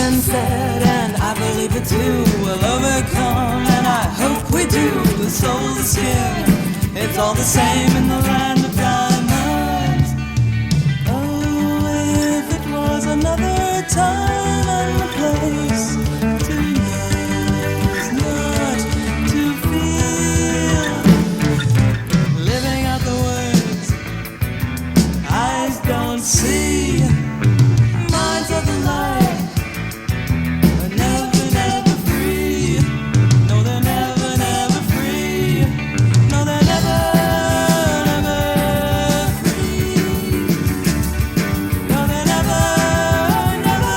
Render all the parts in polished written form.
been said, and I believe it too. We'll overcome, and I hope we do. The soul, the skin, it's all the same in the land of diamonds. Oh, if it was another time and place to use, not to feel, living out the words eyes don't see, minds of the light are never, never free. No, they're never, never free. No, they're never, never free. No, they're never, never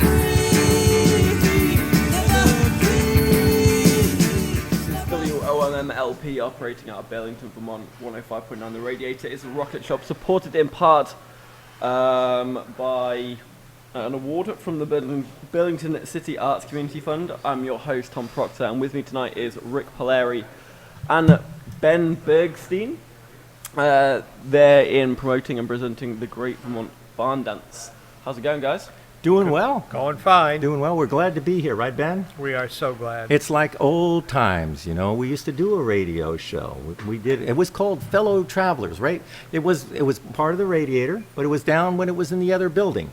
free. Never free. WOMMLP operating out of Burlington, Vermont, 105.9 The Radiator is a rocket shop supported in part by an award from the Burlington City Arts Community Fund. I'm your host, Tom Proctor, and with me tonight is Rick Palieri and Ben Bergstein. They're in promoting and presenting the Great Vermont Barn Dance. How's it going, guys? Doing well. Going fine. Doing well. We're glad to be here, right, Ben? We are so glad. It's like old times, you know. We used to do a radio show. We did. It was called Fellow Travelers, right? It was part of the Radiator, but it was down when it was in the other building.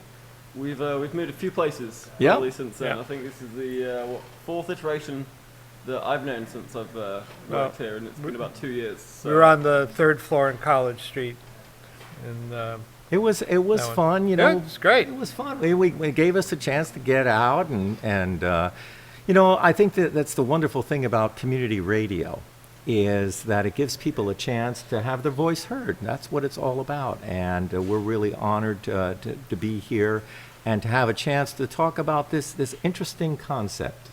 We've moved a few places Yeah. really since then. Yeah. I think this is the fourth iteration that I've known since I've worked here, and it's been about 2 years. So. We were on the third floor in College Street, and It was fun, you know. yeah, it's great. It was fun. It gave us a chance to get out, and you know, I think that's the wonderful thing about community radio, is that it gives people a chance to have their voice heard. That's what it's all about, and we're really honored to be here and to have a chance to talk about this interesting concept.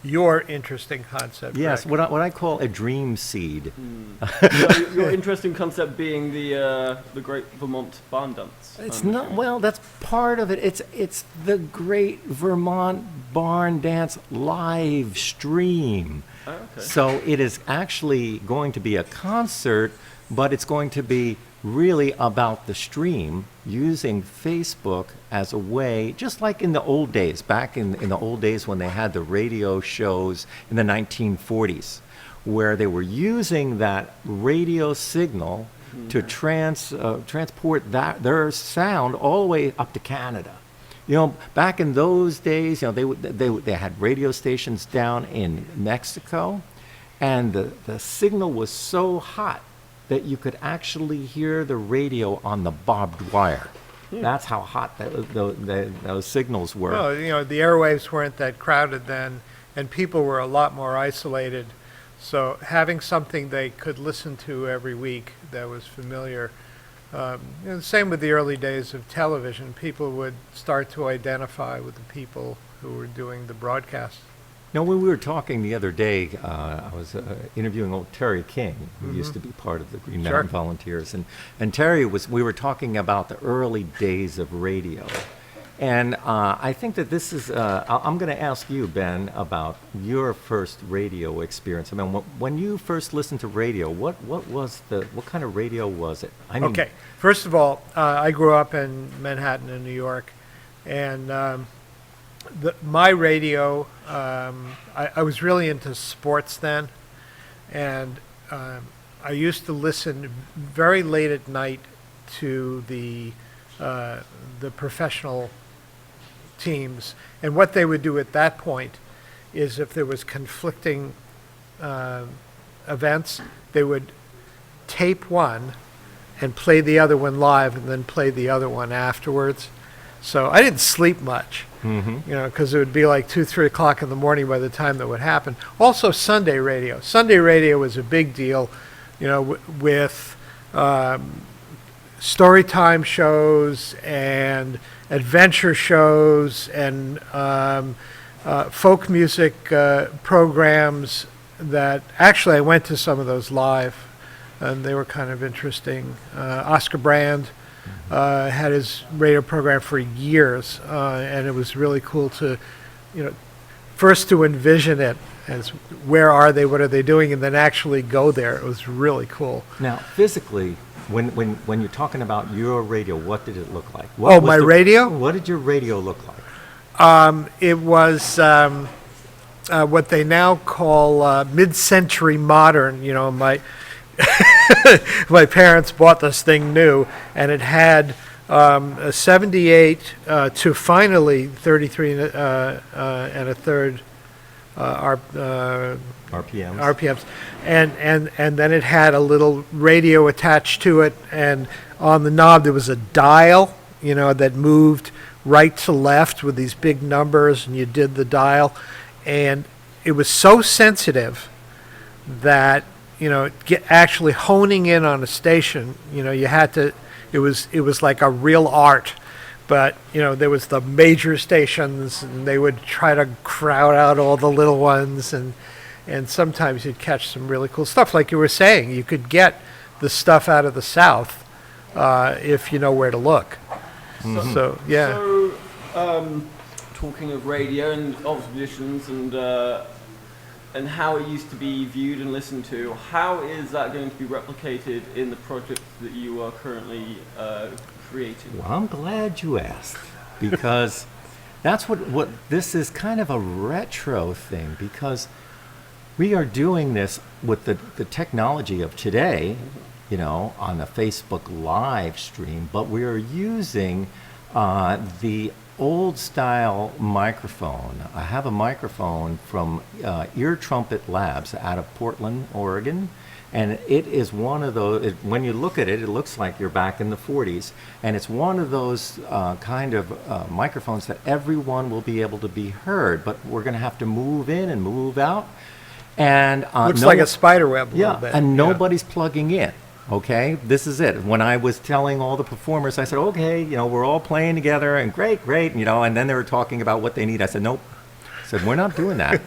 Your interesting concept. Yes, Rick. what I call a dream seed. Your interesting concept being the Great Vermont Barn Dance. It's not, well, that's part of it. It's the Great Vermont Barn Dance live stream. Oh, okay. So it is actually going to be a concert, but it's going to be really about the stream, using Facebook as a way, just like in the old days, back in the old days when they had the radio shows in the 1940s, where they were using that radio signal to transport their sound all the way up to Canada. You know, back in those days, you know, they had radio stations down in Mexico, and the signal was so hot that you could actually hear the radio on the barbed wire. That's how hot those signals were. Well, you know, the airwaves weren't that crowded then, and people were a lot more isolated. So having something they could listen to every week that was familiar. You know, same with the early days of television. People would start to identify with the people who were doing the broadcast. Now, when we were talking the other day, I was interviewing old Terry King, who used to be part of the Green Mountain Volunteers, and Terry we were talking about the early days of radio. And I think that this is, I'm going to ask you, Ben, about your first radio experience. I mean, when you first listened to radio, what kind of radio was it? I mean, Okay, first of all, I grew up in Manhattan in New York, and my radio, I was really into sports then, and I used to listen very late at night to the professional teams. And what they would do at that point is, if there was conflicting events, they would tape one and play the other one live, and then play the other one afterwards. So I didn't sleep much, you know, because it would be like 2, 3 o'clock in the morning by the time that would happen. Also, Sunday radio. Sunday radio was a big deal, you know, with story time shows and adventure shows and folk music programs that actually I went to some of those live, and they were kind of interesting. Oscar Brand had his radio program for years, and it was really cool to, you know, first to envision it as where are they, what are they doing, and then actually go there. It was really cool. Now, physically, when you're talking about your radio, what did it look like? My radio? What did your radio look like? It was what they now call mid-century modern. You know, my my parents bought this thing new, and it had a 78 to finally 33 and a third RPMs. RPMs, and then it had a little radio attached to it, and on the knob there was a dial, you know, that moved right to left with these big numbers, and you did the dial, and it was so sensitive that, you know, actually honing in on a station, you know, you had to. It was like a real art. But, you know, there was the major stations, and they would try to crowd out all the little ones, and sometimes you'd catch some really cool stuff. Like you were saying, you could get the stuff out of the South if you know where to look. Mm-hmm. So, yeah. So, talking of radio and observations and how it used to be viewed and listened to, how is that going to be replicated in the project that you are currently creating? Well, I'm glad you asked, because that's what this is, kind of a retro thing, because we are doing this with the technology of today, you know, on the Facebook live stream, but we are using the old style microphone. I have a microphone from Ear Trumpet Labs out of Portland, Oregon. And it is one of those, when you look at it, it looks like you're back in the 40s. And it's one of those kind of microphones that everyone will be able to be heard. But we're going to have to move in and move out. And looks like a spider web a little bit. And nobody's plugging in. Okay, this is it. When I was telling all the performers, I said, okay, you know, we're all playing together and great, you know, and then they were talking about what they need. I said, nope. I said, we're not doing that.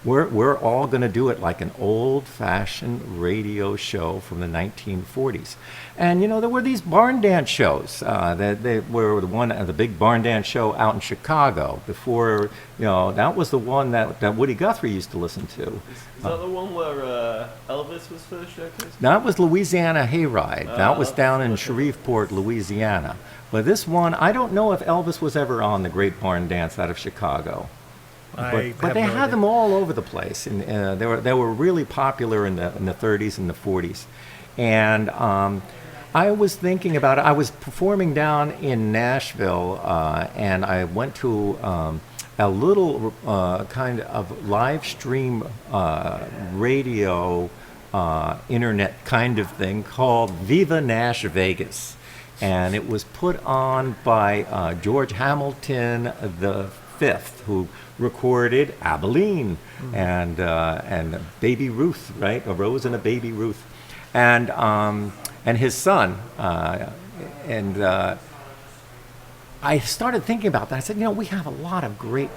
We're all going to do it like an old-fashioned radio show from the 1940s. And, you know, there were these barn dance shows. They were the big barn dance show out in Chicago before, you know, that was the one that Woody Guthrie used to listen to. Is that the one where Elvis was first showcased? That was Louisiana Hayride. That was down in Shreveport, Louisiana. But this one, I don't know if Elvis was ever on the Great Barn Dance out of Chicago. But they had them all over the place, and they were really popular in the 30s and the 40s. And I was thinking about it. I was performing down in Nashville, and I went to a little kind of live stream radio internet kind of thing called Viva Nash Vegas. And it was put on by George Hamilton the Fifth, who recorded Abilene and Baby Ruth, right? A Rose and a Baby Ruth, and his son. I started thinking about that. I said, you know, we have a lot of great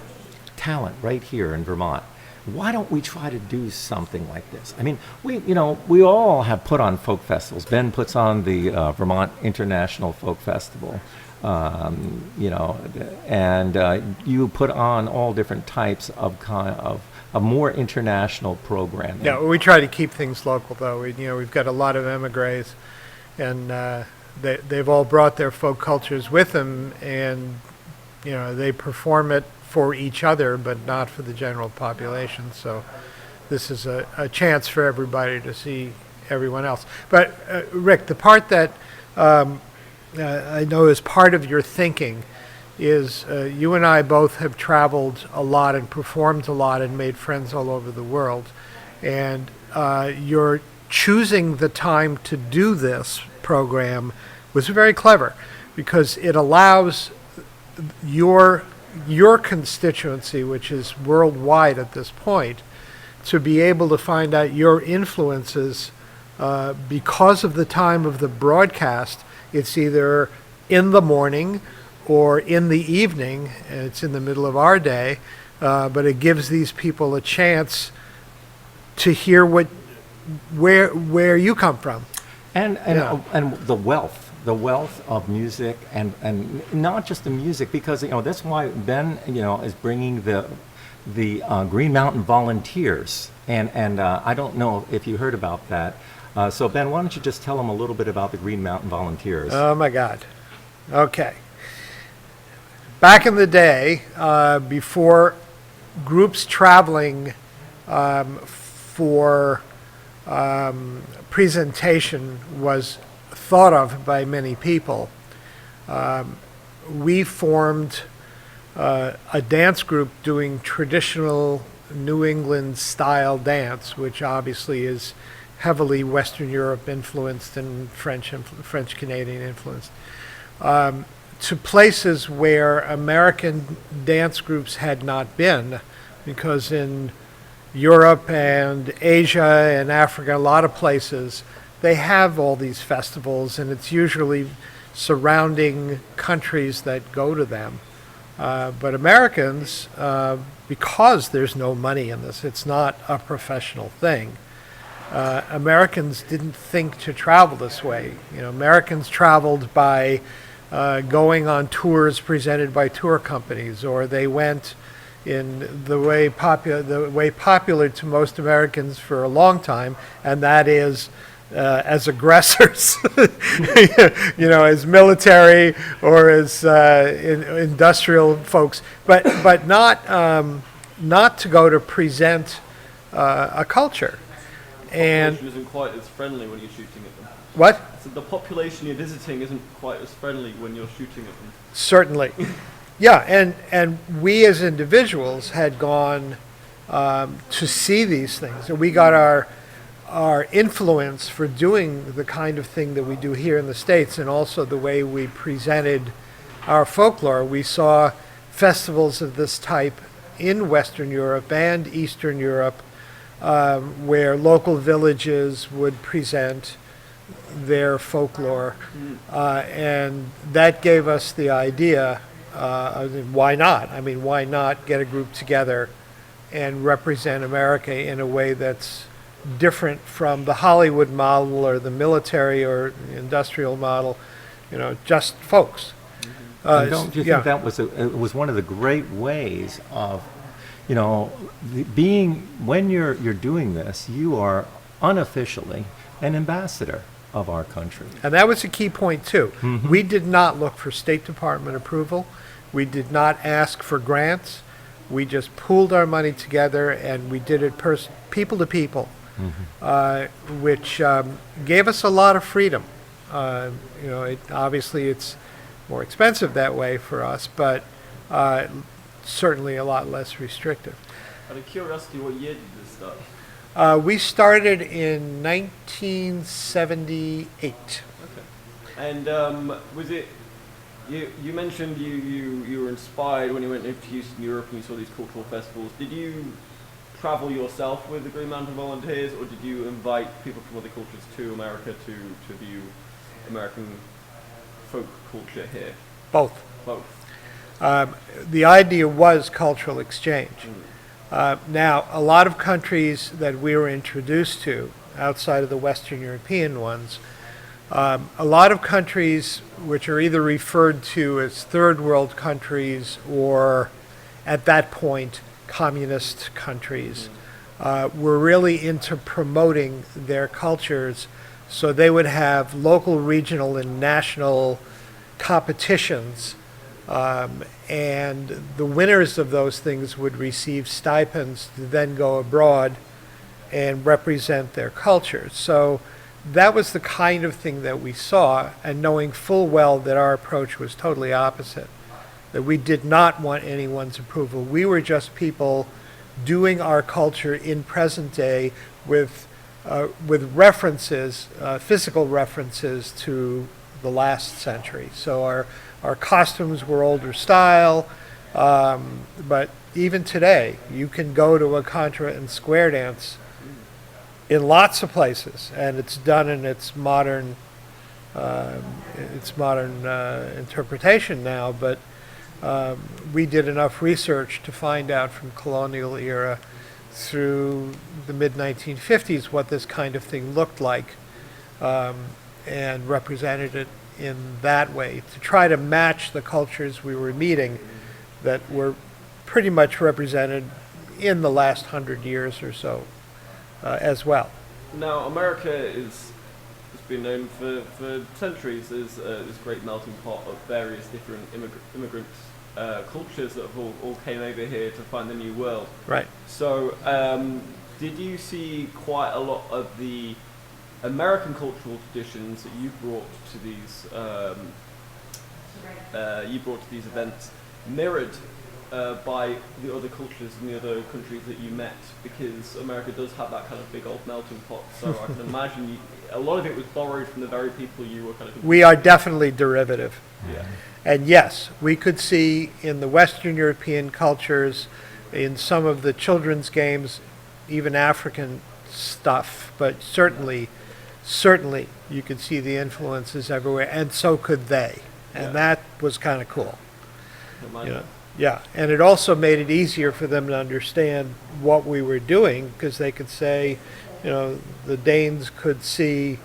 talent right here in Vermont. Why don't we try to do something like this? I mean, we all have put on folk festivals. Ben puts on the Vermont International Folk Festival. You know, and you put on all different types of more international programming. Yeah, we try to keep things local, though. We've got a lot of emigres, and they've all brought their folk cultures with them, and you know, they perform it for each other, but not for the general population. So this is a chance for everybody to see everyone else. But Rick, the part that I know is part of your thinking is you and I both have traveled a lot and performed a lot and made friends all over the world. And your choosing the time to do this program was very clever, because it allows your constituency, which is worldwide at this point, to be able to find out your influences because of the time of the broadcast. It's either in the morning or in the evening. It's in the middle of our day, but it gives these people a chance to hear where you come from. And the wealth of music, and not just the music, because you know that's why Ben, you know, is bringing the Green Mountain Volunteers, and I don't know if you heard about that. So Ben, why don't you just tell them a little bit about the Green Mountain Volunteers? Oh my God. Okay. back in the day, before groups traveling for presentation was thought of by many people, we formed a dance group doing traditional New England style dance, which obviously is heavily Western Europe influenced and French Canadian influenced, to places where American dance groups had not been, because in Europe and Asia and Africa, a lot of places, they have all these festivals, and it's usually surrounding countries that go to them. But Americans, because there's no money in this, it's not a professional thing. Americans didn't think to travel this way. You know, Americans traveled by going on tours presented by tour companies, or they went in the way popular to most Americans for a long time, and that is as aggressors, you know, as military or as industrial folks, but not to go to present a culture. And population isn't quite as friendly when you're shooting at them. What? So the population you're visiting isn't quite as friendly when you're shooting at them. Certainly. Yeah, and we as individuals had gone to see these things, and we got our influence for doing the kind of thing that we do here in the States, and also the way we presented our folklore. We saw festivals of this type in Western Europe and Eastern Europe, where local villages would present their folklore, and that gave us the idea, why not? I mean, why not get a group together and represent America in a way that's different from the Hollywood model or the military or industrial model, you know, just folks. And don't you think that was it was one of the great ways of, you know, being, when you're doing this, you are unofficially an ambassador of our country. And that was a key point too. Mm-hmm. We did not look for State Department approval. We did not ask for grants. We just pooled our money together and we did it people to people, which gave us a lot of freedom. You know, obviously it's more expensive that way for us, but certainly a lot less restrictive. Out of curiosity, what year did this start? We started in 1978. Okay. And was it, you mentioned you were inspired when you went into Eastern Europe and you saw these cultural festivals. Did you travel yourself with the Green Mountain Volunteers, or did you invite people from other cultures to America to view American folk culture here? Both. Both. The idea was cultural exchange. Now, a lot of countries that we were introduced to, outside of the Western European ones, a lot of countries which are either referred to as third world countries or, at that point, communist countries, were really into promoting their cultures, so they would have local, regional, and national competitions, and the winners of those things would receive stipends to then go abroad and represent their culture. So that was the kind of thing that we saw, and knowing full well that our approach was totally opposite, that we did not want anyone's approval. We were just people doing our culture in present day with references, physical references to the last century. So our costumes were older style, but even today, you can go to a contra and square dance in lots of places, and it's done in its modern interpretation now. But we did enough research to find out from colonial era through the mid-1950s what this kind of thing looked like, and represented it in that way to try to match the cultures we were meeting that were pretty much represented in the last 100 years or so as well. Now, America has been known for centuries as this great melting pot of various different immigrants cultures that have all came over here to find the new world. Right. So, did you see quite a lot of the American cultural traditions that you brought to these events mirrored by the other cultures and the other countries that you met? Because America does have that kind of big old melting pot. So I can imagine a lot of it was borrowed from the very people you were kind of. We are definitely derivative. Yeah. And yes, we could see in the Western European cultures, in some of the children's games, even African stuff, but certainly you could see the influences everywhere, and so could they. And that was kind of cool. You know? Yeah, and it also made it easier for them to understand what we were doing, because they could say, you know, the Danes could see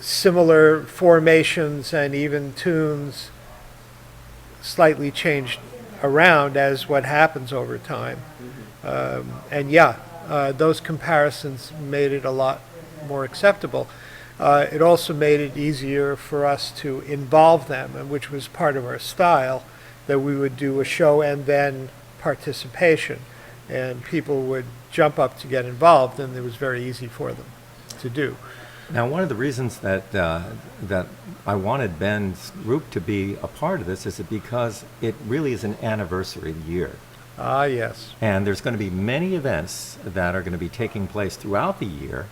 similar formations and even tunes slightly changed around as what happens over time. Those comparisons made it a lot more acceptable. It also made it easier for us to involve them, and which was part of our style, that we would do a show and then participation, and people would jump up to get involved, and it was very easy for them to do. Now, one of the reasons that that I wanted Ben's group to be a part of this is because it really is an anniversary year. Ah, yes. And there's going to be many events that are going to be taking place throughout the year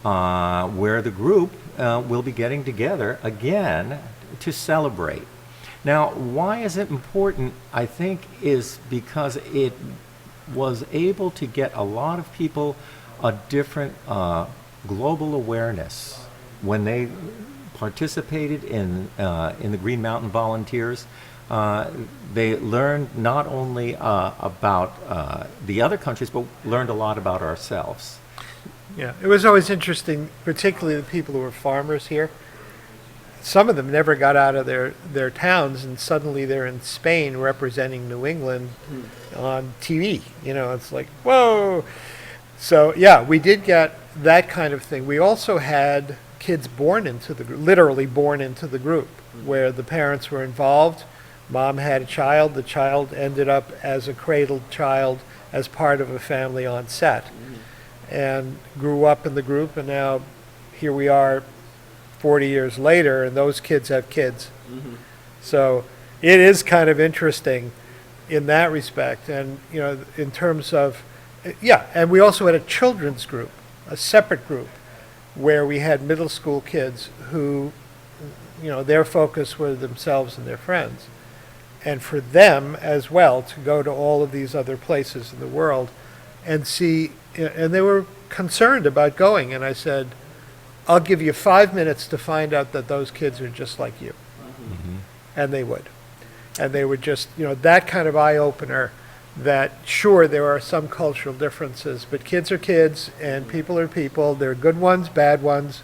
where the group will be getting together again to celebrate. Now, why is it important, I think, is because it was able to get a lot of people a different global awareness when they participated in the Green Mountain Volunteers. They learned not only about the other countries, but learned a lot about ourselves. Yeah, it was always interesting, particularly the people who were farmers here. Some of them never got out of their towns, and suddenly they're in Spain representing New England on TV. You know, it's like, whoa. So, yeah, we did get that kind of thing. We also had kids born into the group, literally born into the group, where the parents were involved. Mom had a child. The child ended up as a cradled child as part of a family on set, and grew up in the group, and now here we are 40 years later, and those kids have kids. So it is kind of interesting in that respect. And, you know, in terms of, and we also had a children's group, a separate group, where we had middle school kids who, you know, their focus were themselves and their friends. And for them as well to go to all of these other places in the world and see, and they were concerned about going. And I said, I'll give you 5 minutes to find out that those kids are just like you. And they would. And they would just, you know, that kind of eye-opener that, sure, there are some cultural differences, but kids are kids and people are people. There are good ones, bad ones,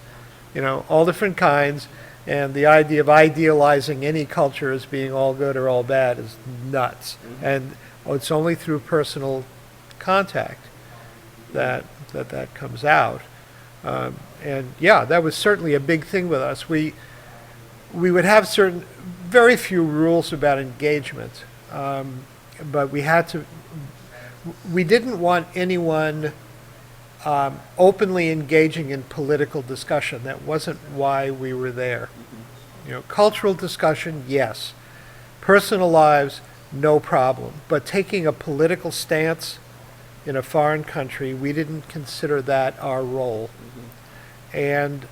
you know, all different kinds. And the idea of idealizing any culture as being all good or all bad is nuts. And it's only through personal contact that comes out. And yeah, that was certainly a big thing with us. We would have very few rules about engagement, but we didn't want anyone openly engaging in political discussion. That wasn't why we were there. You know, cultural discussion, yes. Personal lives, no problem. But taking a political stance in a foreign country, we didn't consider that our role. And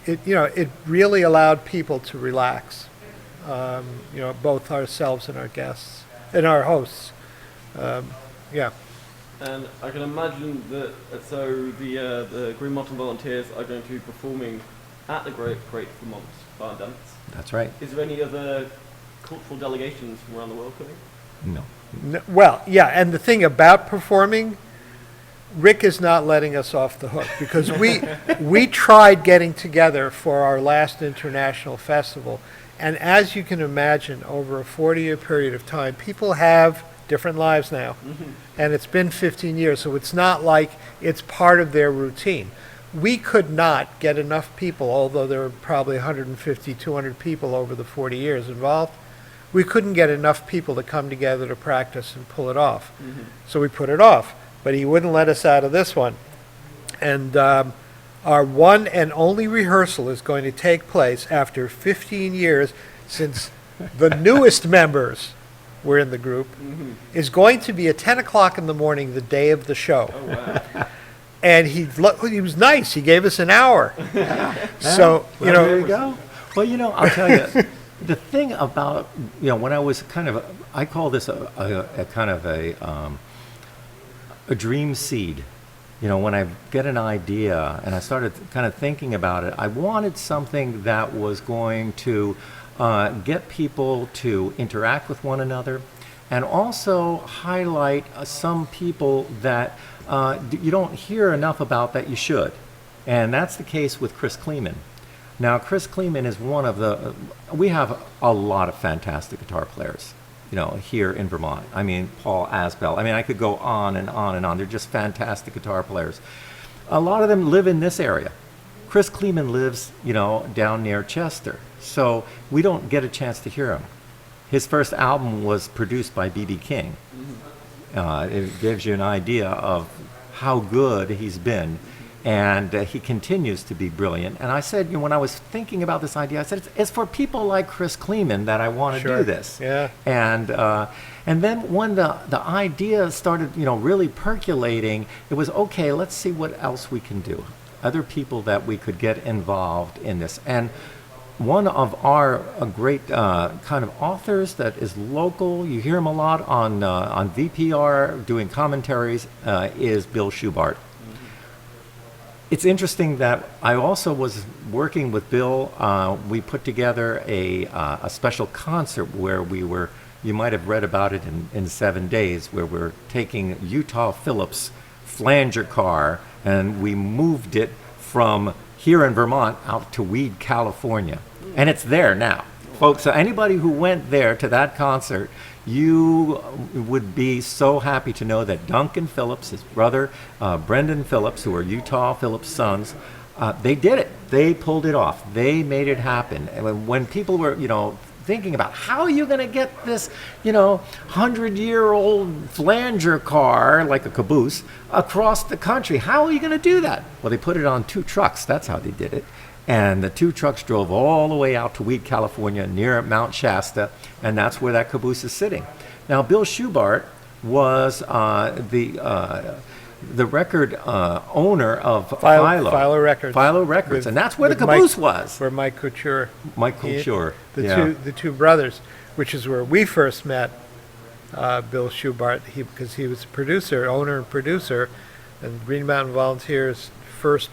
it really allowed people to relax, both ourselves and our guests and our hosts. And I can imagine that, so the Green Mountain Volunteers are going to be performing at the Great Vermont Barn Dance. That's right. Is there any other cultural delegations from around the world coming? No. Well, yeah, and the thing about performing, Rick is not letting us off the hook, because we tried getting together for our last international festival, and as you can imagine, over a 40-year period of time, people have different lives now, and it's been 15 years, so it's not like it's part of their routine. We could not get enough people, although there were probably 150, 200 people over the 40 years involved. we couldn't get enough people to come together to practice and pull it off. So we put it off, but he wouldn't let us out of this one. And our one and only rehearsal is going to take place after 15 years since the newest members were in the group, is going to be at 10 o'clock in the morning the day of the show. Oh, wow. And he was nice. He gave us an hour. So, Well, there you go. Well, I'll tell you, the thing about, when I was I call this a kind of a dream seed. When I get an idea and I started kind of thinking about it, I wanted something that was going to get people to interact with one another and also highlight some people that you don't hear enough about that you should. And that's the case with Chris Kleeman. Now, Chris Kleeman is one of we have a lot of fantastic guitar players, here in Vermont. I mean, Paul Asbell. I mean, I could go on and on and on. They're just fantastic guitar players. A lot of them live in this area. Chris Kleeman lives, down near Chester. So we don't get a chance to hear him. His first album was produced by B.B. King. It gives you an idea of how good he's been. And he continues to be brilliant. And I said, when I was thinking about this idea, I said, it's for people like Chris Kleeman that I want to do this. Yeah. And then when the idea started, really percolating, it was, okay, let's see what else we can do. Other people that we could get involved in this. And one of our great kind of authors that is local, you hear him a lot on VPR doing commentaries, is Bill Schubart. It's interesting that I also was working with Bill. We put together a special concert where you might have read about it in 7 days, where we're taking Utah Phillips flanger car and we moved it from here in Vermont out to Weed, California. And it's there now. Folks, so anybody who went there to that concert, you would be so happy to know that Duncan Phillips, his brother, Brendan Phillips, who are Utah Phillips' sons, they did it. They pulled it off. They made it happen. And when people were, thinking about how are you going to get this, 100-year-old flanger car, like a caboose, across the country? How are you going to do that? Well, they put it on 2 trucks. That's how they did it. And the 2 trucks drove all the way out to Weed, California, near Mount Shasta, and that's where that caboose is sitting. Now, Bill Schubart was the record owner of Philo Records. Philo Records, and that's where the caboose was. Where Mike Couture. The two brothers, which is where we first met Bill Schubart, because he was a producer, owner and producer, and Green Mountain Volunteers' first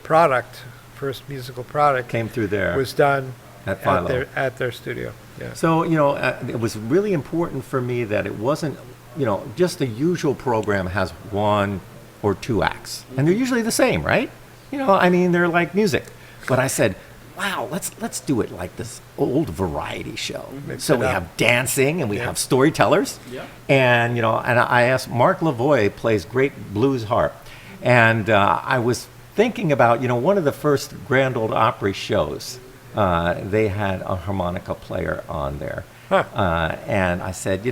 musical product came through there. Was done at their studio. Yeah. So, it was really important for me that it wasn't, just the usual program has 1 or 2 acts. And they're usually the same, right? They're like music. But I said, wow, let's do it like this old variety show. So we have dancing and we have storytellers. Yeah. And, and I asked, Mark Lavoie plays great blues harp. And I was thinking about, one of the first Grand Ole Opry shows, they had a harmonica player on there. Huh. And I said,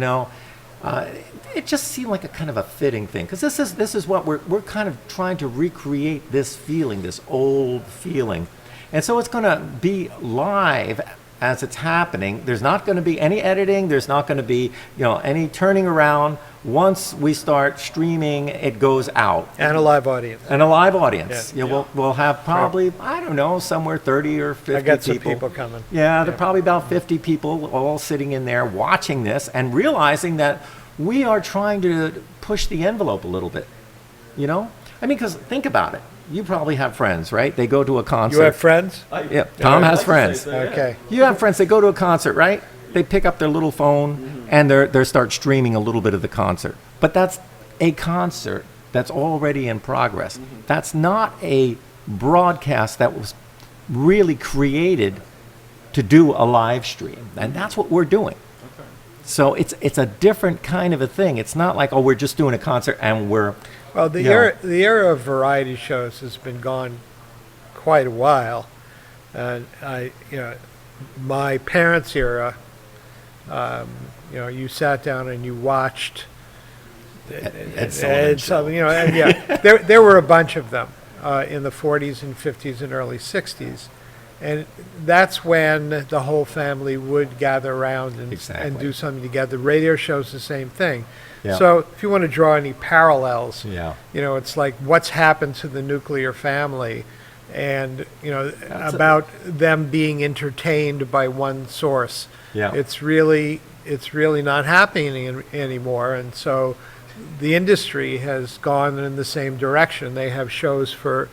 it just seemed like a kind of a fitting thing, because this is what we're kind of trying to recreate, this feeling, this old feeling. And so it's going to be live as it's happening. There's not going to be any editing. There's not going to be, any turning around. Once we start streaming, it goes out. And a live audience. Yeah. We'll have probably, I don't know, somewhere 30 or 50 people. I got some people coming. Yeah, there are probably about 50 people all sitting in there watching this and realizing that we are trying to push the envelope a little bit. Because think about it. You probably have friends, right? They go to a concert. You have friends? Yeah, Tom has friends. So, yeah. Okay. You have friends. They go to a concert, right? They pick up their little phone and they start streaming a little bit of the concert. But that's a concert that's already in progress. That's not a broadcast that was really created to do a live stream. And that's what we're doing. Okay. So it's a different kind of a thing. It's not like, we're just doing a concert and we're... Well, the era of variety shows has been gone quite a while. And my parents' era, You sat down and you watched Ed Sullivan show. and yeah, there were a bunch of them in the 40s and 50s and early 60s. And that's when the whole family would gather around and Exactly. do something together. Radio shows the same thing. Yeah. So if you want to draw any parallels, Yeah. it's like what's happened to the nuclear family and, That's about them being entertained by one source. Yeah. It's really not happening anymore. And so the industry has gone in the same direction. They have shows for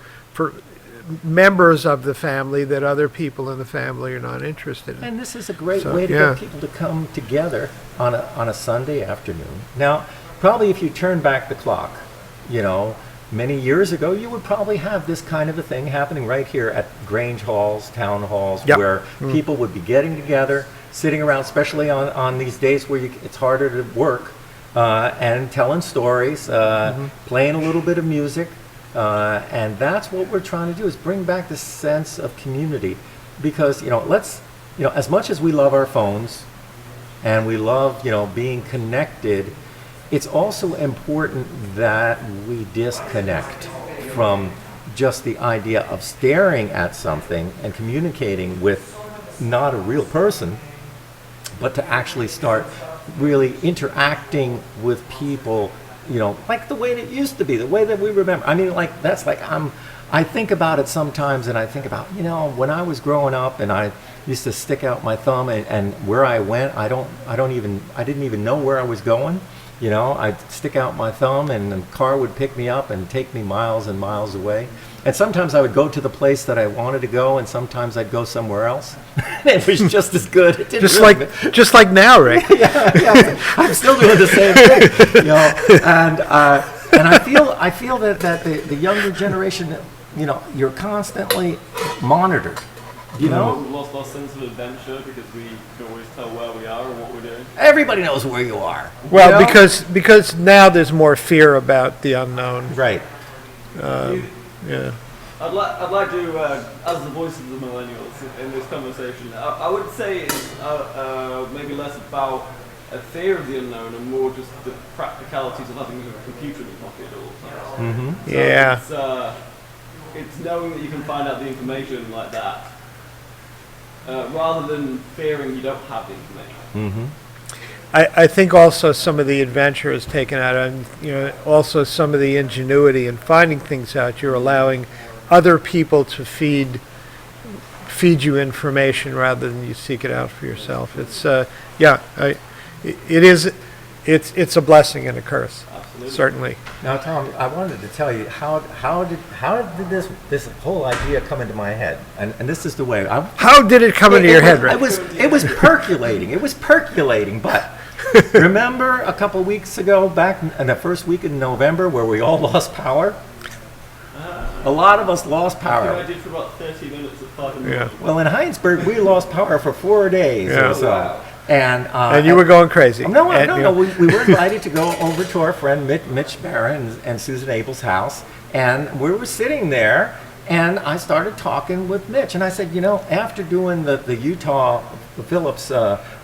members of the family that other people in the family are not interested in. And this is a great So, way to yeah. get people to come together on a Sunday afternoon. Now, probably if you turn back the clock, many years ago, you would probably have this kind of a thing happening right here at Grange halls, town halls, Yep. where people would be getting together, sitting around, especially on these days where it's harder to work, and telling stories, playing a little bit of music. And that's what we're trying to do, is bring back the sense of community. Because, as much as we love our phones and we love, being connected, it's also important that we disconnect from just the idea of staring at something and communicating with not a real person, but to actually start really interacting with people, like the way it used to be, the way that we remember. I mean, I think about it sometimes, and I think about, when I was growing up and I used to stick out my thumb and where I went, I didn't even know where I was going. I'd stick out my thumb and the car would pick me up and take me miles and miles away. And sometimes I would go to the place that I wanted to go, and sometimes I'd go somewhere else. It was just as good. It didn't Just like now, Rick. yeah. I'm still doing the same thing, And I feel that the younger generation, you're constantly monitored. We've lost our sense of adventure because we can always tell where we are and what we're doing. Everybody knows where you are. Well, because now there's more fear about the unknown. Right. Yeah. I'd like to, as the voice of the millennials in this conversation, I would say it's maybe less about a fear of the unknown and more just the practicalities of having a computer in your pocket at all times. Mm-hmm. So Yeah. it's knowing that you can find out the information like that, rather than fearing you don't have the information. Mm-hmm. I think also some of the adventure is taken out, and also some of the ingenuity in finding things out. You're allowing other people to feed you information rather than you seek it out for yourself. It's it's a blessing and a curse. Absolutely. Certainly. Now, Tom, I wanted to tell you how did this whole idea come into my head, and this is the way How did it come into your head, Rick? It was percolating. It was percolating, but remember a couple weeks ago, back in the first week in November, where we all lost power? A lot of us lost I power. did for about 30 minutes at 5 in the Yeah. morning. Well, in Heinsberg, we lost power for 4 days Yeah. or so. Wow. And you were going crazy. No. And, We were invited to go over to our friend Mitch Barron and Susan Abel's house, and we were sitting there, and I started talking with Mitch, and I said, after doing the Utah Phillips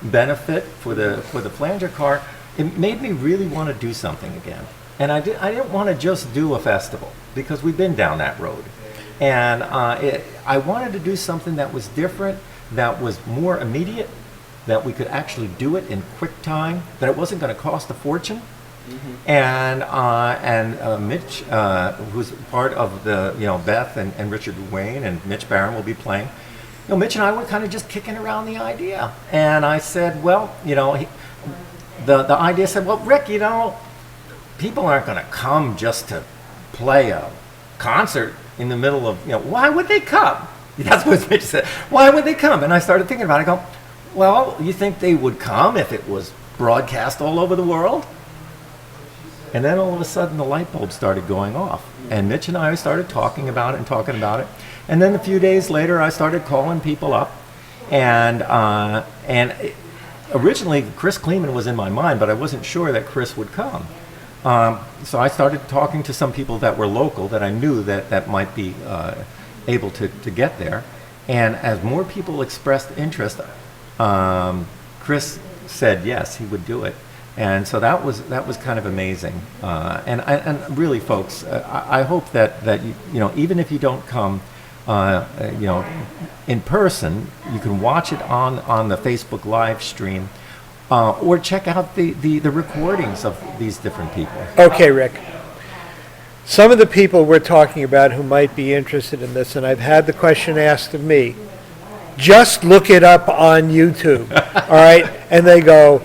benefit for the flanger car, it made me really want to do something again. And I didn't want to just do a festival, because we've been down that road. And I wanted to do something that was different, that was more immediate, that we could actually do it in quick time, that it wasn't going to cost a fortune. Mm-hmm. And Mitch, who's part of the, Beth and Richard Wayne and Mitch Barron will be playing. Mitch and I were kind of just kicking around the idea. And I said, well, the idea said, well, Rick, people aren't going to come just to play a concert in the middle of, why would they come? That's what Mitch said. Why would they come? And I started thinking about it. I go, well, you think they would come if it was broadcast all over the world? And then all of a sudden the light bulb started going off. And Mitch and I started talking about it. And then a few days later, I started calling people up. And originally, Chris Kleeman was in my mind, but I wasn't sure that Chris would come. So I started talking to some people that were local that I knew that might be able to get there. And as more people expressed interest, Chris said yes, he would do it. And so that was kind of amazing. And really, folks, I hope that even if you don't come, in person, you can watch it on the Facebook live stream, or check out the recordings of these different people. Okay, Rick. Some of the people we're talking about who might be interested in this, and I've had the question asked of me, just look it up on YouTube, all right? And they go,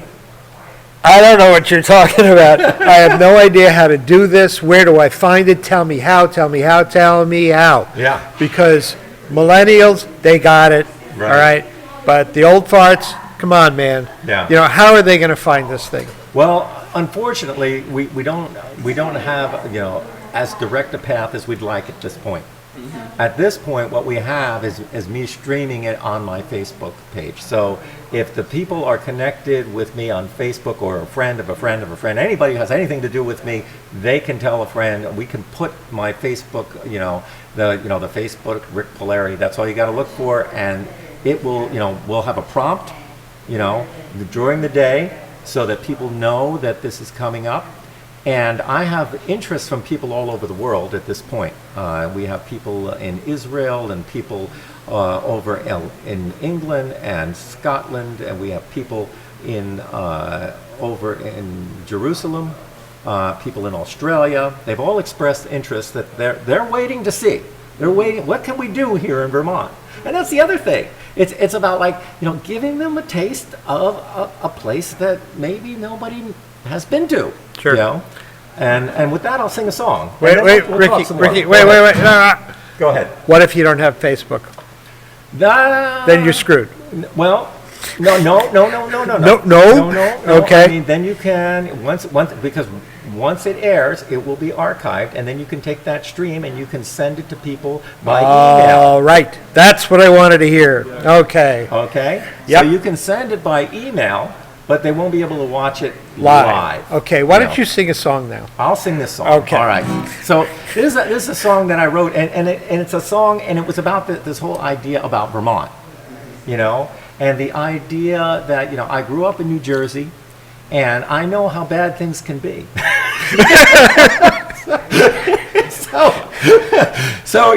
I don't know what you're talking about. I have no idea how to do this. Where do I find it? Tell me how, tell me how, tell me how. Yeah. Because millennials, they got it, Right. all right? But the old farts, come on, man. Yeah. How are they going to find this thing? Well, unfortunately, we don't have as direct a path as we'd like at this point. Mm-hmm. At this point, what we have is me streaming it on my Facebook page. So if the people are connected with me on Facebook, or a friend of a friend of a friend, anybody who has anything to do with me, they can tell a friend. We can put my Facebook, the Facebook Rick Palieri. That's all you got to look for, and it will, we'll have a prompt, during the day, so that people know that this is coming up. And I have interest from people all over the world at this point. We have people in Israel, and people over in England and Scotland, and we have people over in Jerusalem, people in Australia. They've all expressed interest that they're waiting to see. They're waiting. What can we do here in Vermont? And that's the other thing. It's about giving them a taste of a place that maybe nobody has been to. Sure. And with that, I'll sing a song. Wait, Ricky, wait. No. Go ahead. What if you don't have Facebook? Then you're screwed. Well, no. No? Okay. I mean, then you can because once it airs, it will be archived, and then you can take that stream and you can send it to people by email. All right. That's what I wanted to hear. Okay. Okay? Yep. So you can send it by email, but they won't be able to watch it live. Okay. Why don't you sing a song now? I'll sing this song. Okay. All right. So this is a song that I wrote, and it's a song, and it was about this whole idea about Vermont, and the idea that, I grew up in New Jersey, and I know how bad things can be. So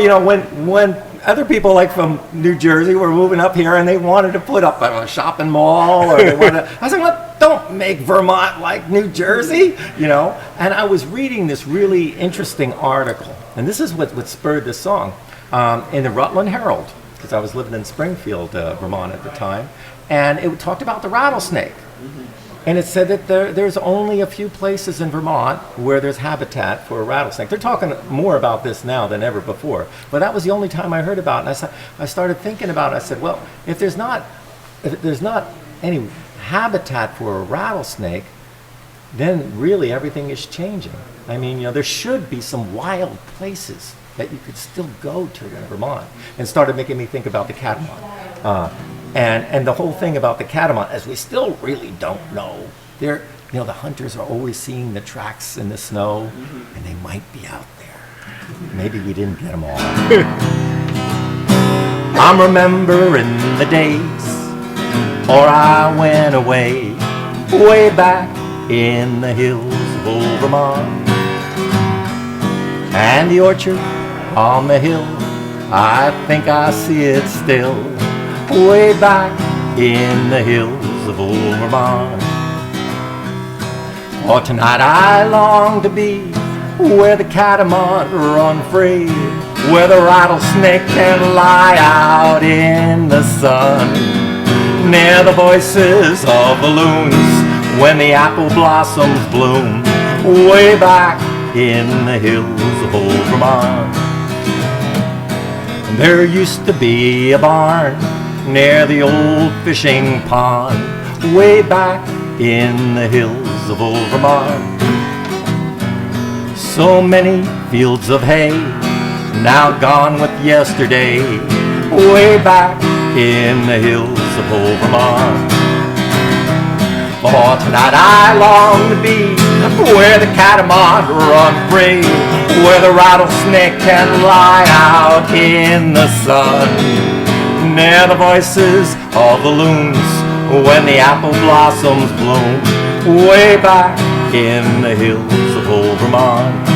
when other people like from New Jersey were moving up here and they wanted to put up a shopping mall, or I said, well, don't make Vermont like New Jersey, And I was reading this really interesting article, and this is what spurred this song, in the Rutland Herald, because I was living in Springfield, Vermont at the time, and it talked about the rattlesnake. And it said that there's only a few places in Vermont where there's habitat for a rattlesnake. They're talking more about this now than ever before. But that was the only time I heard about it. And I started thinking about it. I said, well, if there's not any habitat for a rattlesnake, then really everything is changing. I mean, there should be some wild places that you could still go to in Vermont. And started making me think about the catamount. And the whole thing about the catamount, as we still really don't know, the hunters are always seeing the tracks in the snow, and they might be out there. Maybe we didn't get them all. I'm remembering the days, or I went away, way back in the hills of old Vermont. And the orchard on the hill, I think I see it still, way back in the hills of old Vermont. For tonight I long to be where the catamount run free, where the rattlesnake can lie out in the sun, near the voices of the loons when the apple blossoms bloom, way back in the hills of old Vermont. There used to be a barn near the old fishing pond, way back in the hills of old Vermont. So many fields of hay, now gone with yesterday, way back in the hills of old Vermont. For tonight I long to be where the catamount run free, where the rattlesnake can lie out in the sun, near the voices of the loons when the apple blossoms bloom, way back in the hills of old Vermont.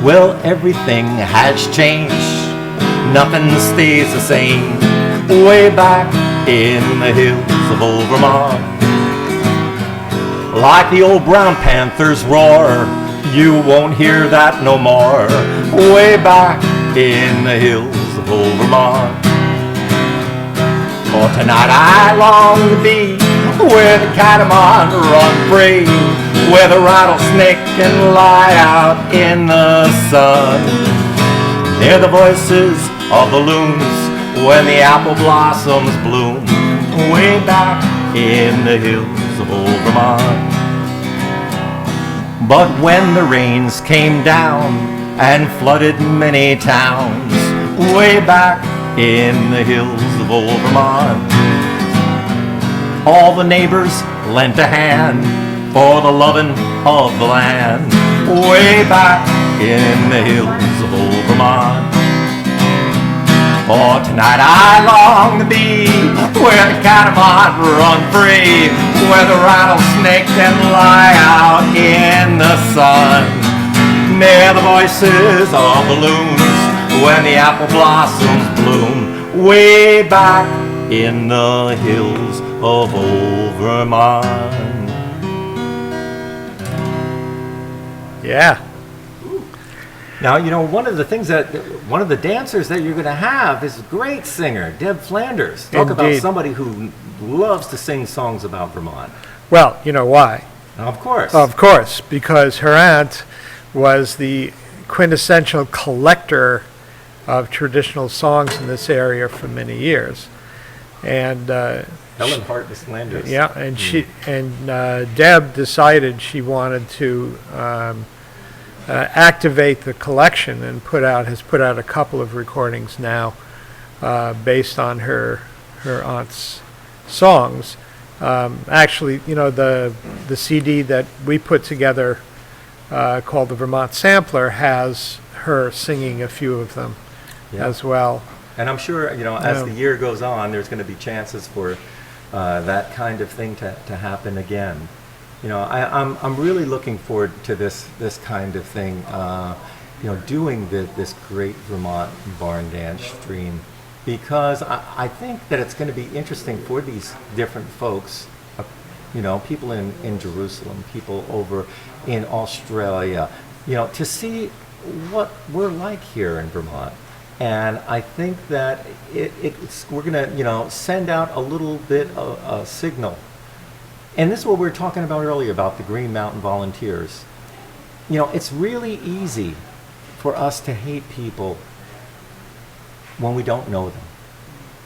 Well, everything has changed, nothing stays the same, way back in the hills of old Vermont. Like the old brown panther's roar, you won't hear that no more, way back in the hills of old Vermont. For tonight I long to be where the catamount run free, where the rattlesnake can lie out in the sun. Hear the voices of the loons when the apple blossoms bloom, way back in the hills of old Vermont. But when the rains came down and flooded many towns, way back in the hills of old Vermont, all the neighbors lent a hand for the loving of the land, way back in the hills of old Vermont. For tonight I long to be where the catamount run free, where the rattlesnake can lie out in the sun. Near the voices of the loons when the apple blossoms bloom, way back in the hills of old Vermont. Yeah. Now, you know, one of the dancers that you're going to have is a great singer, Deb Flanders. Talk about Indeed. somebody who loves to sing songs about Vermont. Well, you know why? Of course. Of course, because her aunt was the quintessential collector of traditional songs in this area for many years. And Helen Hartness Flanders. yeah, and Deb decided she wanted to activate the collection and has put out a couple of recordings now based on her aunt's songs. Actually, you know, the CD that we put together called the Vermont Sampler has her singing a few of them as well. And I'm sure, you know, as the year goes on, there's going to be chances for that kind of thing to happen again. You know, I'm really looking forward to this kind of thing. You know, doing this great Vermont barn dance stream, because I think that it's going to be interesting for these different folks. You know, people in Jerusalem, people over in Australia. You know, to see what we're like here in Vermont. And I think that we're going to, you know, send out a little bit of a signal. And this is what we were talking about earlier about the Green Mountain Volunteers. You know, it's really easy for us to hate people when we don't know them,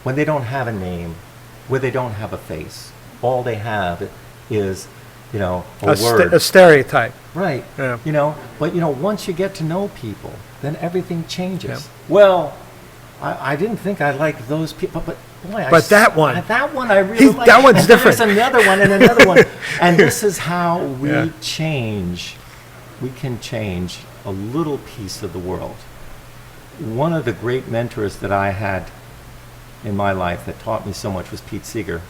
when they don't have a name, when they don't have a face. All they have is, you know, a word. A stereotype. Right. Yeah. You know, but, you know, once you get to know people, then everything changes. Yeah. Well, I didn't think I liked those people, but boy, that one. That one I really like. That one's and different. There's another one and another one. And this is how we Yeah. change. We can change a little piece of the world. One of the great mentors that I had in my life that taught me so much was Pete Seeger.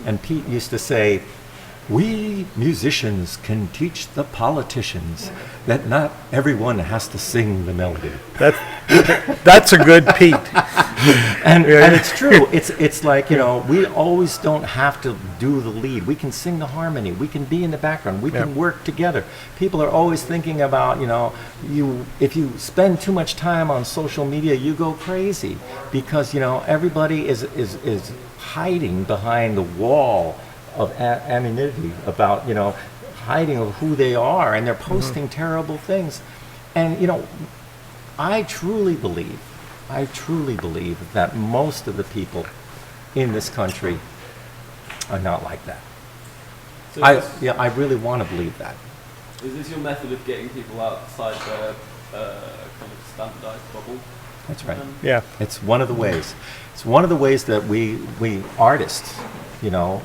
And Pete used to say, "We musicians can teach the politicians that not everyone has to sing the melody." That's a good Pete. And it's true. It's like, you know, we always don't have to do the lead. We can sing the harmony. We can be in the background. We can work together. People are always thinking about, you know, if you spend too much time on social media, you go crazy because, you know, everybody is hiding behind the wall of anonymity about, you know, hiding of who they are, and they're posting terrible things. And, you know, I truly believe that most of the people in this country are not like that. So I really want to believe that. is this your method of getting people outside their kind of standardized bubble? That's right. Yeah. It's one of the ways. It's one of the ways that we artists, you know,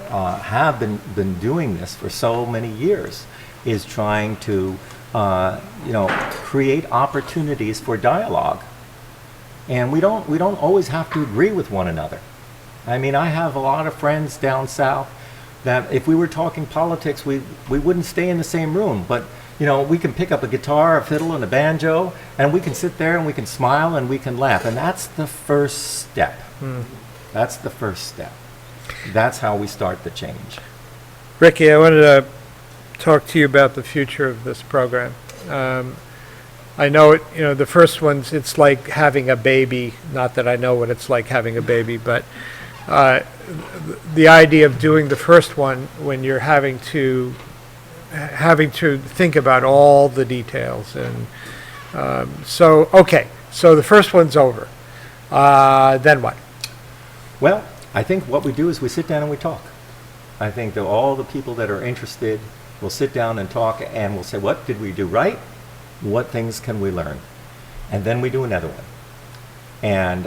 have been doing this for so many years, is trying to, you know, create opportunities for dialogue. And we don't always have to agree with one another. I mean, I have a lot of friends down south that if we were talking politics, we wouldn't stay in the same room. But, you know, we can pick up a guitar, a fiddle, and a banjo, and we can sit there and we can smile and we can laugh. And that's the first step. That's the first step. That's how we start the change. Ricky, I wanted to talk to you about the future of this program. I know it, you know, the first ones, it's like having a baby. Not that I know what it's like having a baby, but the idea of doing the first one when you're having to think about all the details. And so the first one's over. Then what? Well, I think what we do is we sit down and we talk. I think that all the people that are interested will sit down and talk, and we'll say, what did we do right? What things can we learn? And then we do another one. And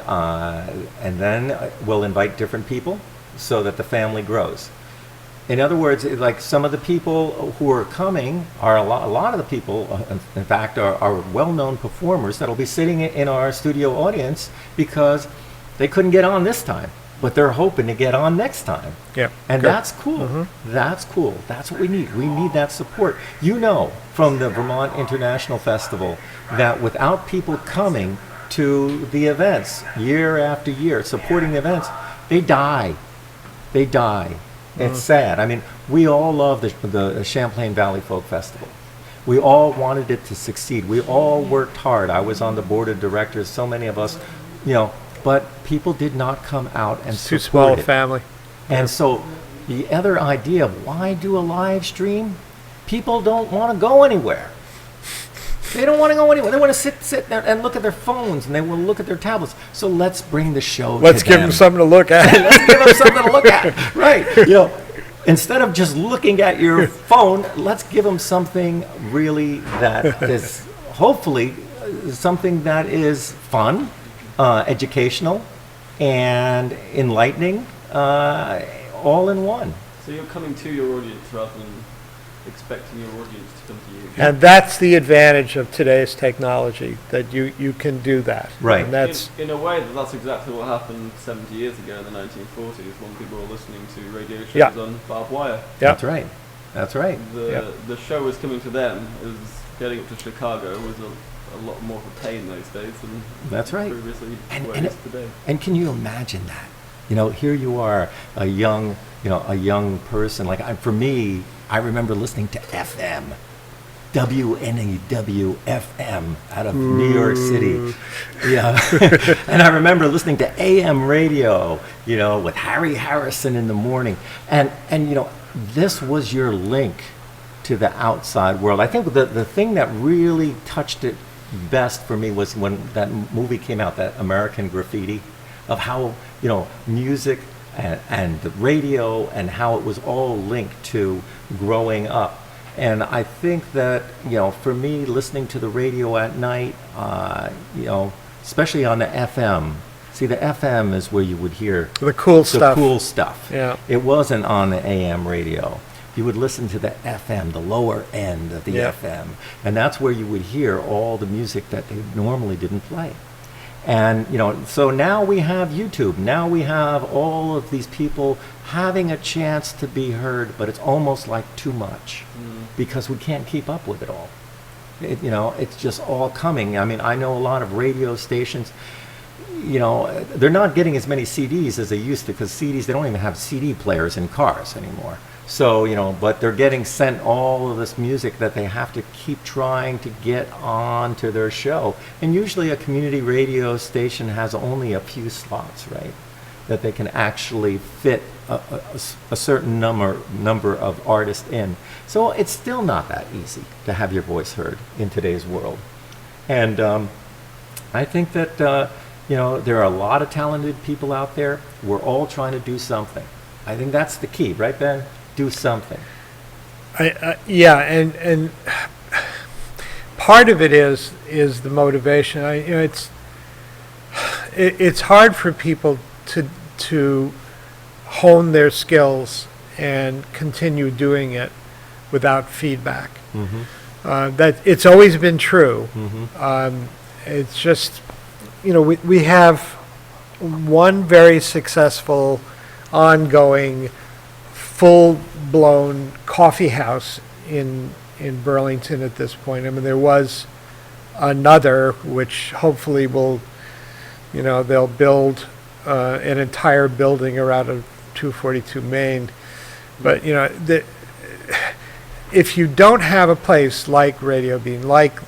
then we'll invite different people so that the family grows. In other words, like some of the people who are coming are a lot of the people, in fact, are well-known performers that'll be sitting in our studio audience because they couldn't get on this time, but they're hoping to get on next time. Yeah, and good. that's cool. That's cool. That's what we need. We need that support. You know, from the Vermont International Festival, that without people coming to the events year after year, supporting the events, they die. They die. It's sad. I mean, we all love the Champlain Valley Folk Festival. We all wanted it to succeed. We all worked hard. I was on the board of directors, so many of us, you know, but people did not come out and It's too support small a it. family. And so the other idea of why do a live stream? People don't want to go anywhere. They don't want to go anywhere. They want to sit there and look at their phones, and they will look at their tablets. So let's bring the show Let's to give them. them something to look at. Let's give them something to look at. Right. You know, instead of just looking at your phone, let's give them something really that is hopefully something that is fun, educational, and enlightening, all in one. So you're coming to your audience rather than expecting your audience to come to you. And that's the advantage of today's technology, that you can do that. Right. And that's In a way, that's exactly what happened 70 years ago in the 1940s when people were listening to radio shows Yeah. on barbed wire. yeah. That's right. That's right. The show was coming to them as getting up to Chicago was a lot more of a pain those days than That's right. previously And- what and it is it- today. And can you imagine that? You know, here you are, a young person. Like for me, I remember listening to FM, WNEW FM out of New York City. Yeah. And I remember listening to AM radio, you know, with Harry Harrison in the morning. And you know, this was your link to the outside world. I think the thing that really touched it best for me was when that movie came out, that American Graffiti, of how, you know, music and the radio and how it was all linked to growing up. And I think that, you know, for me, listening to the radio at night, you know, especially on the FM, see, the FM is where you would hear the cool the stuff. cool stuff. Yeah. It wasn't on the AM radio. You would listen to the FM, the lower end of the Yeah. FM, and that's where you would hear all the music that they normally didn't play. And, you know, so now we have YouTube. Now we have all of these people having a chance to be heard, but it's almost like too much because we can't keep up with it all. You know, it's just all coming. I mean, I know a lot of radio stations, you know, they're not getting as many CDs as they used to, because CDs, they don't even have CD players in cars anymore. So, you know, but they're getting sent all of this music that they have to keep trying to get on to their show. And usually a community radio station has only a few slots, right, that they can actually fit a certain number of artists in. So it's still not that easy to have your voice heard in today's world. And I think that, you know, there are a lot of talented people out there. We're all trying to do something. I think that's the key, right, Ben? Do something. Yeah, and part of it is the motivation. You know, it's hard for people to hone their skills and continue doing it without feedback. That it's always been true. It's just, you know, we have one very successful, ongoing, full-blown coffee house in Burlington at this point. I mean, there was another, which hopefully will, they'll build an entire building around of 242 Main. But, if you don't have a place like Radio Bean, like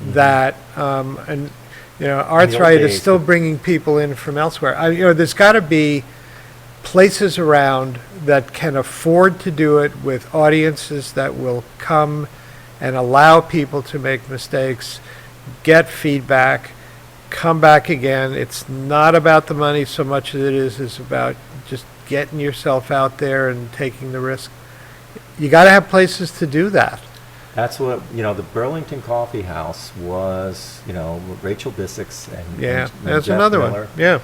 that, and, Arts Right is still bringing people in from elsewhere. There's got to be places around that can afford to do it with audiences that will come and allow people to make mistakes, get feedback, come back again. It's not about the money so much as it is about just getting yourself out there and taking the risk. You got to have places to do that. That's what, the Burlington Coffee House was, Rachel Bissix and that's Jeff another Miller. one. Yeah.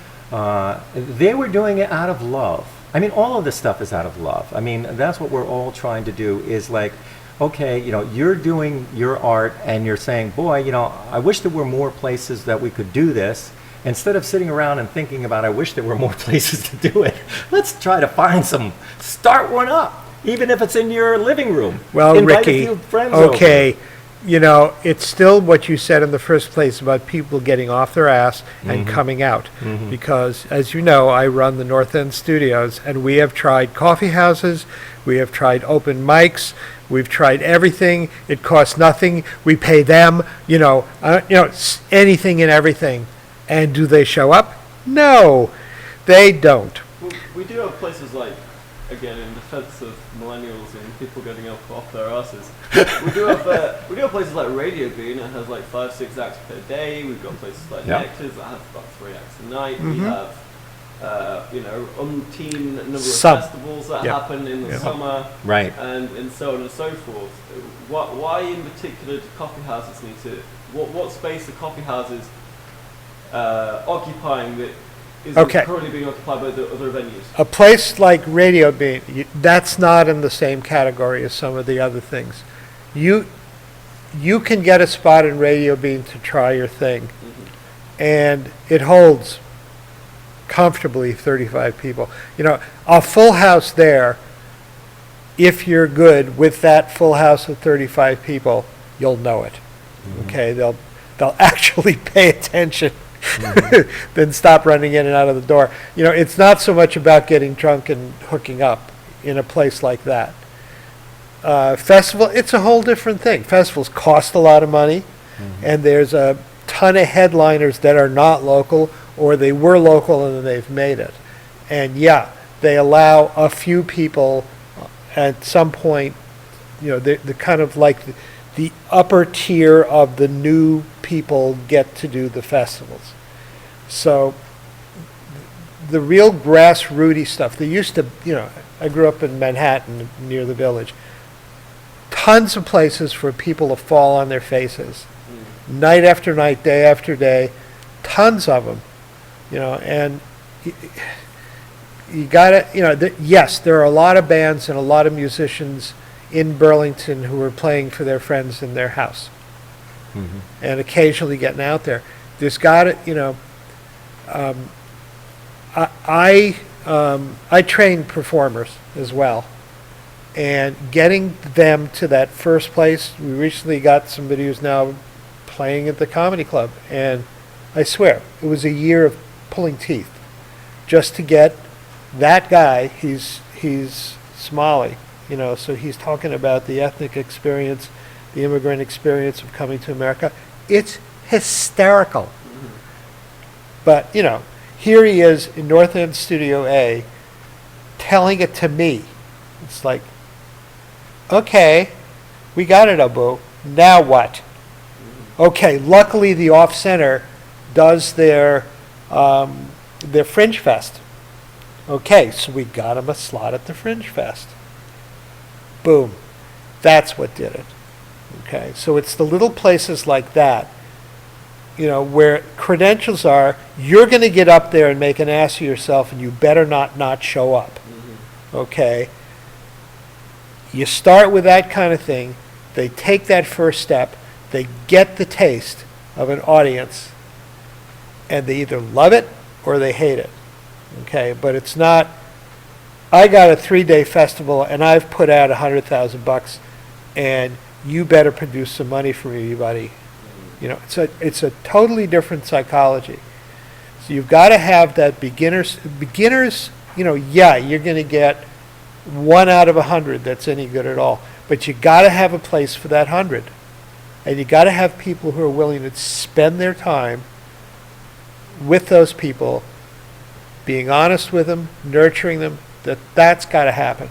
They were doing it out of love. I mean, all of this stuff is out of love. I mean, that's what we're all trying to do is like, okay, you're doing your art and you're saying, boy, I wish there were more places that we could do this. Instead of sitting around and thinking about, I wish there were more places to do it, let's try to find start one up, even if it's in your living room. Well, Invite Ricky, a few friends okay, over. It's still what you said in the first place about people getting off their ass and coming out. Because, as you know, I run the North End Studios, and we have tried coffee houses, we have tried open mics, we've tried everything. It costs nothing. We pay them, anything and everything. And do they show up? No, they don't. Well, we do have places like, again, in defense of millennials and people getting off their asses, we do have places like Radio Bean that has like 5-6 acts per day. We've got places like Nectar's that have about 3 acts a night. We have umpteen number of festivals that happen in the summer, right, and so on and so forth. Why in particular do coffee houses need to? What space are coffee houses occupying that isn't currently being occupied by the other venues? A place like Radio Bean, that's not in the same category as some of the other things. You can get a spot in Radio Bean to try your thing, and it holds comfortably 35 people. A full house there, if you're good with that full house of 35 people, you'll know it. Okay, they'll actually pay attention. Then stop running in and out of the door. It's not so much about getting drunk and hooking up in a place like that. Festival, it's a whole different thing. Festivals cost a lot of money, and there's a ton of headliners that are not local, or they were local and then they've made it. And they allow a few people at some point, they're kind of like the upper tier of the new people get to do the festivals. So the real grassrooty stuff, they used to, I grew up in Manhattan near the Village. Tons of places for people to fall on their faces. Night after night, day after day, tons of them. And you gotta, yes, there are a lot of bands and a lot of musicians in Burlington who are playing for their friends in their house. And occasionally getting out there. There's got to, I train performers as well, and getting them to that first place. We recently got somebody who's now playing at the comedy club, and I swear it was a year of pulling teeth just to get that guy. He's Somali, so he's talking about the ethnic experience, the immigrant experience of coming to America. It's hysterical. But, here he is in North End Studio A telling it to me. It's like, okay, we got it, Abu. Now what? Okay, luckily the Off Center does their Fringe Fest. Okay, so we got him a slot at the Fringe Fest. Boom. That's what did it. Okay, so it's the little places like that, where credentials are, you're going to get up there and make an ass of yourself, and you better not show up. Okay? You start with that kind of thing. They take that first step. They get the taste of an audience, and they either love it or they hate it. okay? But it's not, I got a 3-day festival and I've put out $100,000 and you better produce some money for me, buddy. You know, it's a totally different psychology. So you've got to have that beginners, you know, yeah, you're going to get 1 out of 100 that's any good at all. But you got to have a place for that 100. And you got to have people who are willing to spend their time with those people, being honest with them, nurturing them. That's got to happen.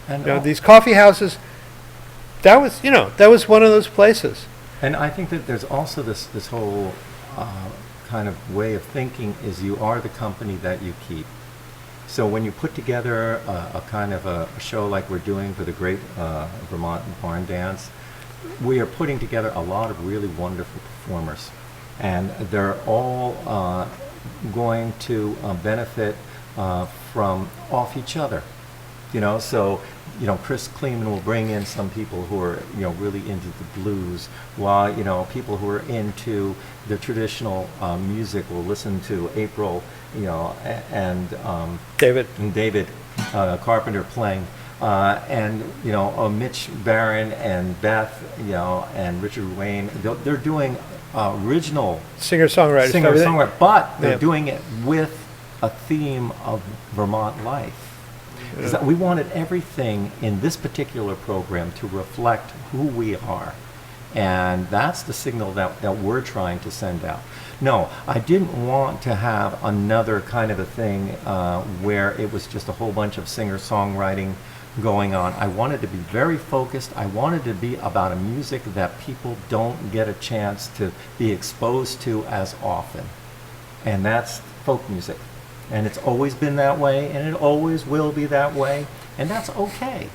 And You know, these coffee houses, that was one of those places. And I think that there's also this whole kind of way of thinking is you are the company that you keep. So when you put together a kind of a show like we're doing for the Great Vermont Barn Dance, we are putting together a lot of really wonderful performers. And they're all going to benefit from off each other. You know, so, you know, Chris Kleeman will bring in some people who are, you know, really into the blues, while, you know, people who are into the traditional music will listen to April, you know, and David Carpenter playing, and, you know, Mitch Barron and Beth, you know, and Richard Wayne. They're doing original Singer-songwriter, but they're doing it with a theme of Vermont life. Yeah. We wanted everything in this particular program to reflect who we are. And that's the signal that we're trying to send out. No, I didn't want to have another kind of a thing where it was just a whole bunch of singer-songwriting going on. I wanted to be very focused. I wanted to be about a music that people don't get a chance to be exposed to as often. And that's folk music. And it's always been that way, and it always will be that way, and that's okay.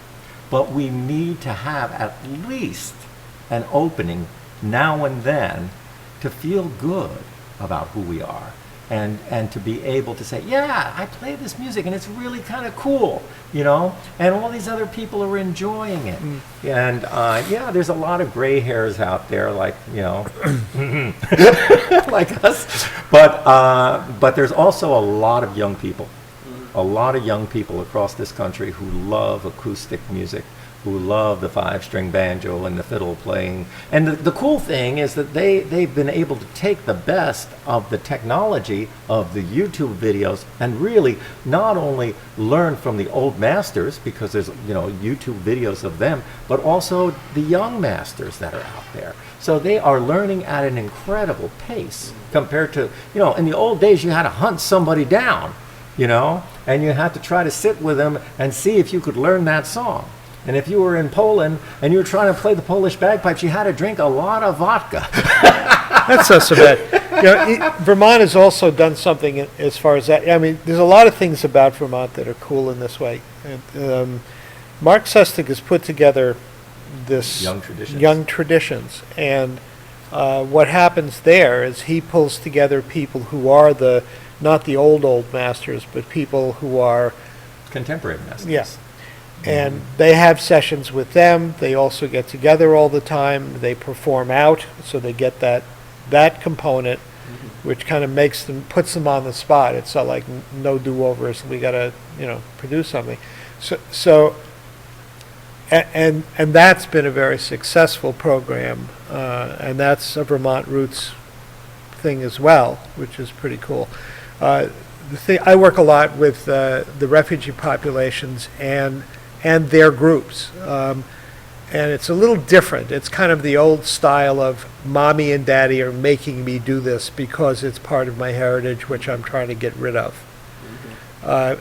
But we need to have at least an opening now and then to feel good about who we are, and to be able to say, yeah, I play this music and it's really kind of cool, you know, and all these other people are enjoying it. And yeah, there's a lot of gray hairs out there, like, you know, like us, but there's also a lot of young people, across this country who love acoustic music, who love the 5-string banjo and the fiddle playing. And the cool thing is that they've been able to take the best of the technology of the YouTube videos and really not only learn from the old masters, because there's, you know, YouTube videos of them, but also the young masters that are out there. So they are learning at an incredible pace compared to, you know, in the old days you had to hunt somebody down, you know, and you had to try to sit with them and see if you could learn that song. And if you were in Poland and you were trying to play the Polish bagpipes, you had to drink a lot of vodka. That's not so bad. You know, Vermont has also done something as far as that. I mean, there's a lot of things about Vermont that are cool in this way. Mark Sustig has put together this Young Traditions. And what happens there is he pulls together people who are not the old masters, but people who are contemporary masters. Yes. And they have sessions with them. They also get together all the time. They perform out, so they get that component, which kind of puts them on the spot. It's not like no do-overs. We got to, you know, produce something. So and that's been a very successful program, and that's a Vermont roots thing as well, which is pretty cool. I work a lot with the refugee populations and their groups. And it's a little different. It's kind of the old style of mommy and daddy are making me do this because it's part of my heritage, which I'm trying to get rid of.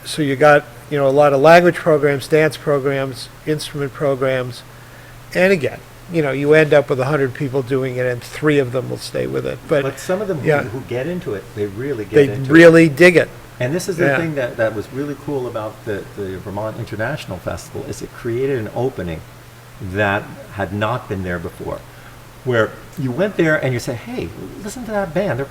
So you got, you know, a lot of language programs, dance programs, instrument programs. And again, you know, you end up with 100 people doing it and 3 of them will stay with it. But some of them who get into it, they really get into it. They really dig it. And this is the thing that was really cool about the Vermont International Festival, is it created an opening that had not been there before, where you went there and you say, hey, listen to that band, they're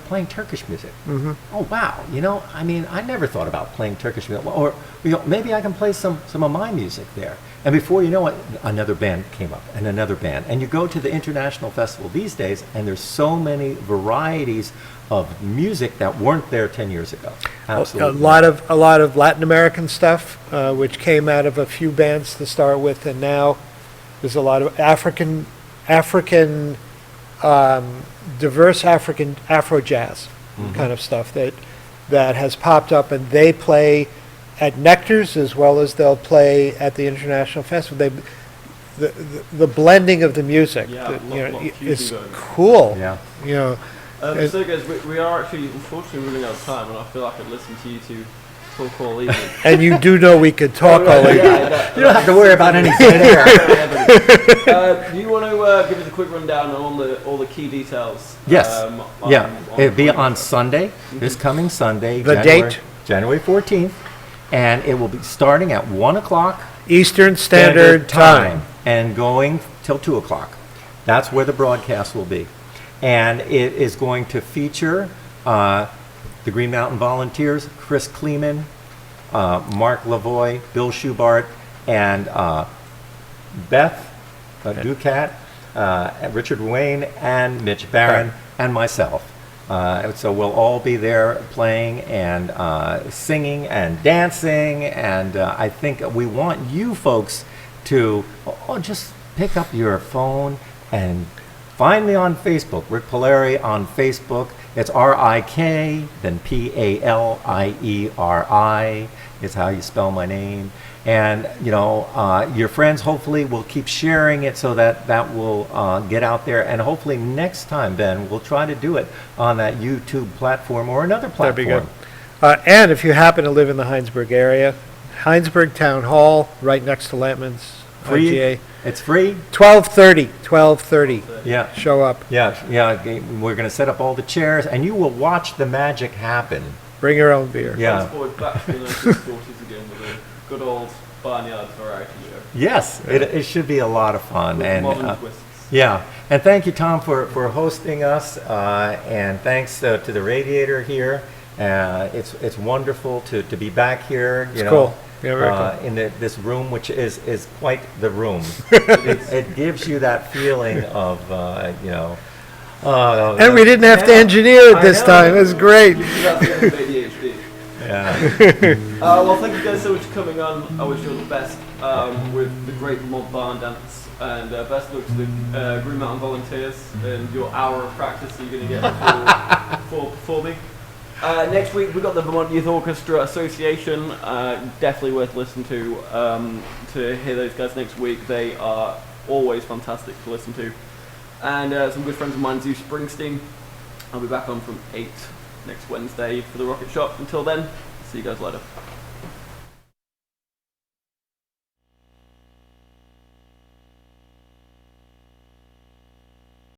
playing Turkish music. Oh wow, you know, I mean, I never thought about playing Turkish music, or, you know, maybe I can play some of my music there. And before you know it, another band came up, and another band. And you go to the International Festival these days, and there's so many varieties of music that weren't there 10 years ago. Absolutely. A lot of Latin American stuff, which came out of a few bands to start with, and now there's a lot of diverse African Afro jazz kind of stuff that has popped up, and they play at Nectar's as well as they'll play at the International Festival. The blending of the music, is cool. Yeah. You know, So guys, we are actually unfortunately running out of time, and I feel like I could listen to you two talk all evening. and you do know we could talk all evening. You don't have to worry about any dead air. Do you want to give us a quick rundown on all the key details? Yes. On It'll be on Sunday, this coming Sunday. The date? January 14th. And it will be starting at 1 o'clock Eastern Standard Time. And going till 2 o'clock. That's where the broadcast will be. And it is going to feature the Green Mountain Volunteers, Chris Kleeman, Mark Lavoie, Bill Schubart, and Beth Ducat, Richard Wayne, and Mitch Barron, and myself. So we'll all be there playing and singing and dancing, and I think we want you folks to just pick up your phone and find me on Facebook, Rick Palieri on Facebook. It's R-I-K, then P-A-L-I-E-R-I is how you spell my name. And, your friends hopefully will keep sharing it so that will get out there. And hopefully next time, Ben, we'll try to do it on that YouTube platform or another platform. That'd be good. And if you happen to live in the Heinsberg area, Heinsberg Town Hall, right next to Lampman's. Free? IGA. It's free? 12:30. Yeah. Show up. Yeah. We're going to set up all the chairs, and you will watch the magic happen. Bring your own beer. Yeah. Transport back to the 1940s again with a good old barnyard variety show. Yes, it should be a lot of fun. With And modern twists. yeah, and thank you, Tom, for hosting us, and thanks to the Radiator here. It's wonderful to be back here. It's cool. Yeah, very cool. In this room, which is quite the room. it gives you that feeling of And we didn't have to engineer it this time. It was great. ADHD. Yeah. Well, thank you guys so much for coming on. I wish you all the best with the great mob barn dance, and best of luck to the Green Mountain Volunteers and your hour of practice that you're going to get for performing. Next week we've got the Vermont Youth Orchestra Association. Definitely worth listening to hear those guys next week. They are always fantastic to listen to. And some good friends of mine, Zeus Springsteen. I'll be back on from 8 next Wednesday for the Rocket Shop. Until then, see you guys later.